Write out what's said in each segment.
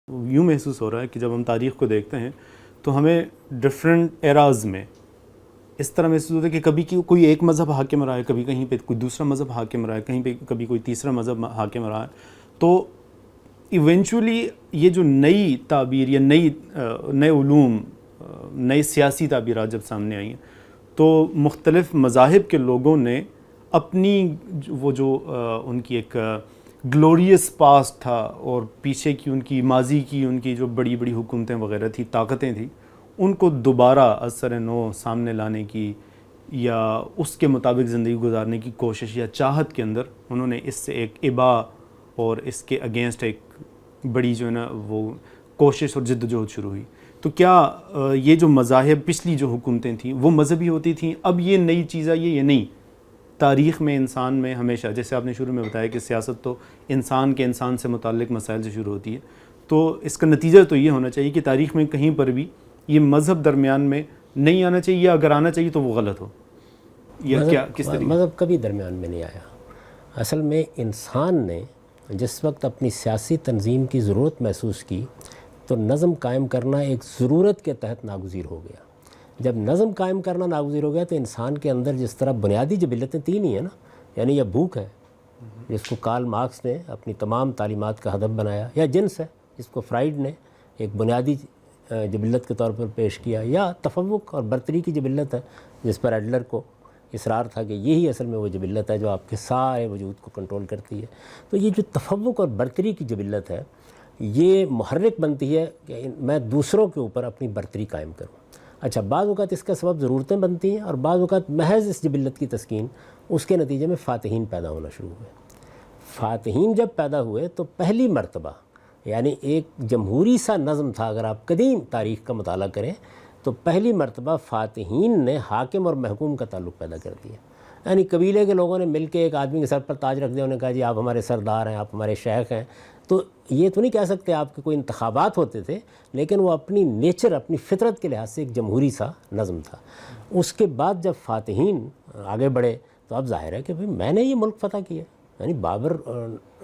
یوں محسوس ہو رہا ہے کہ جب ہم تاریخ کو دیکھتے ہیں تو ہمیں ڈفرینٹ ایراز میں اس طرح محسوس ہوتا ہے کہ کبھی کوئی ایک مذہب حاکم رہا ہے، کبھی کہیں پہ کوئی دوسرا مذہب حاکم رہا ہے، کہیں پہ کبھی کوئی تیسرا مذہب حاکم رہا ہے. تو ایونچولی یہ جو نئی تعبیر یا نئے علوم، نئی سیاسی تعبیرات جب سامنے آئی ہیں تو مختلف مذاہب کے لوگوں نے اپنی وہ جو ان کی ایک گلوریس پاسٹ تھا اور پیچھے کی ان کی ماضی کی ان کی جو بڑی بڑی حکومتیں وغیرہ تھی، طاقتیں تھیں، ان کو دوبارہ از سر نو سامنے لانے کی یا اس کے مطابق زندگی گزارنے کی کوشش یا چاہت کے اندر انہوں نے اس سے ایک ابا اور اس کے اگینسٹ ایک بڑی جو ہے نا وہ کوشش اور جد و جہد شروع ہوئی. تو کیا یہ جو مذاہب پچھلی جو حکومتیں تھیں وہ مذہبی ہوتی تھیں؟ اب یہ نئی چیز ہے یہ نہیں. تاریخ میں انسان میں ہمیشہ، جیسے آپ نے شروع میں بتایا کہ سیاست تو انسان کے انسان سے متعلق مسائل سے شروع ہوتی ہے، تو اس کا نتیجہ تو یہ ہونا چاہیے کہ تاریخ میں کہیں پر بھی یہ مذہب درمیان میں نہیں آنا چاہیے، یا اگر آنا چاہیے تو وہ غلط ہو، یا کیا کس طریقے؟ مذہب کبھی درمیان میں نہیں آیا. اصل میں انسان نے جس وقت اپنی سیاسی تنظیم کی ضرورت محسوس کی تو نظم قائم کرنا ایک ضرورت کے تحت ناگزیر ہو گیا. جب نظم قائم کرنا ناگزیر ہو گیا تو انسان کے اندر جس طرح بنیادی جبلتیں تین ہی ہیں نا، یعنی یہ بھوک ہے جس کو کارل مارکس نے اپنی تمام تعلیمات کا ہدف بنایا، یا جنس ہے جس کو فرائیڈ نے ایک بنیادی جبلت کے طور پر پیش کیا، یا تفوق اور برتری کی جبلت ہے جس پر ایڈلر کو اصرار تھا کہ یہی اصل میں وہ جبلت ہے جو آپ کے سارے وجود کو کنٹرول کرتی ہے. تو یہ جو تفوق اور برتری کی جبلت ہے یہ محرک بنتی ہے کہ میں دوسروں کے اوپر اپنی برتری قائم کروں. اچھا، بعض اوقات اس کا سبب ضرورتیں بنتی ہیں اور بعض اوقات محض اس جبلت کی تسکین اس کے نتیجے میں فاتحین پیدا ہونا شروع ہوئے. فاتحین جب پیدا ہوئے تو پہلی مرتبہ، یعنی ایک جمہوری سا نظم تھا، اگر آپ قدیم تاریخ کا مطالعہ کریں تو پہلی مرتبہ فاتحین نے حاکم اور محکوم کا تعلق پیدا کر دیا. یعنی قبیلے کے لوگوں نے مل کے ایک آدمی کے سر پر تاج رکھ دیا، انہوں نے کہا جی آپ ہمارے سردار ہیں، آپ ہمارے شیخ ہیں. تو یہ تو نہیں کہہ سکتے آپ کے کوئی انتخابات ہوتے تھے، لیکن وہ اپنی نیچر، اپنی فطرت کے لحاظ سے ایک جمہوری سا نظم تھا. اس کے بعد جب فاتحین آگے بڑھے تو اب ظاہر ہے کہ میں نے یہ ملک فتح کیا. یعنی بابر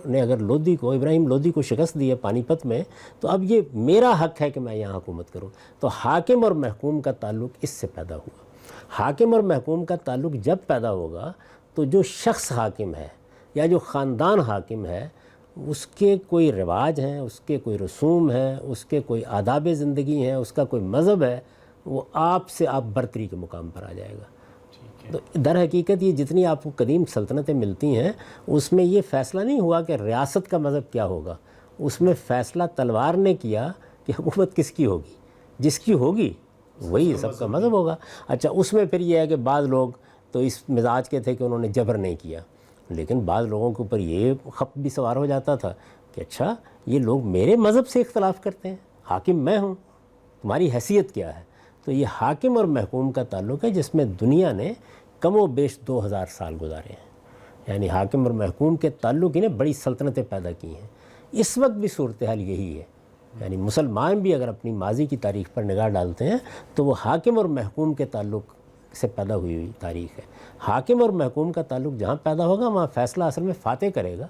نے اگر لودھی کو، ابراہیم لودھی کو شکست دی ہے پانی پت میں، تو اب یہ میرا حق ہے کہ میں یہاں حکومت کروں. تو حاکم اور محکوم کا تعلق اس سے پیدا ہوا. حاکم اور محکوم کا تعلق جب پیدا ہوگا تو جو شخص حاکم ہے یا جو خاندان حاکم ہے اس کے کوئی رواج ہیں، اس کے کوئی رسوم ہیں، اس کے کوئی آداب زندگی ہیں، اس کا کوئی مذہب ہے، وہ آپ سے آپ برتری کے مقام پر آ جائے گا. تو در حقیقت یہ جتنی آپ کو قدیم سلطنتیں ملتی ہیں اس میں یہ فیصلہ نہیں ہوا کہ ریاست کا مذہب کیا ہوگا، اس میں فیصلہ تلوار نے کیا کہ حکومت کس کی ہوگی، جس کی ہوگی وہی سب کا مذہب ہوگا. اچھا، اس میں پھر یہ ہے کہ بعض لوگ تو اس مزاج کے تھے کہ انہوں نے جبر نہیں کیا، لیکن بعض لوگوں کے اوپر یہ خپ بھی سوار ہو جاتا تھا کہ اچھا یہ لوگ میرے مذہب سے اختلاف کرتے ہیں، حاکم میں ہوں، تمہاری حیثیت کیا ہے. تو یہ حاکم اور محکوم کا تعلق ہے جس میں دنیا نے کم و بیش 2000 سال گزارے ہیں. یعنی حاکم اور محکوم کے تعلق ہی نے بڑی سلطنتیں پیدا کی ہیں. اس وقت بھی صورتحال یہی ہے. یعنی مسلمان بھی اگر اپنی ماضی کی تاریخ پر نگاہ ڈالتے ہیں تو وہ حاکم اور محکوم کے تعلق سے پیدا ہوئی تاریخ ہے. حاکم اور محکوم کا تعلق جہاں پیدا ہوگا وہاں فیصلہ اصل میں فاتح کرے گا.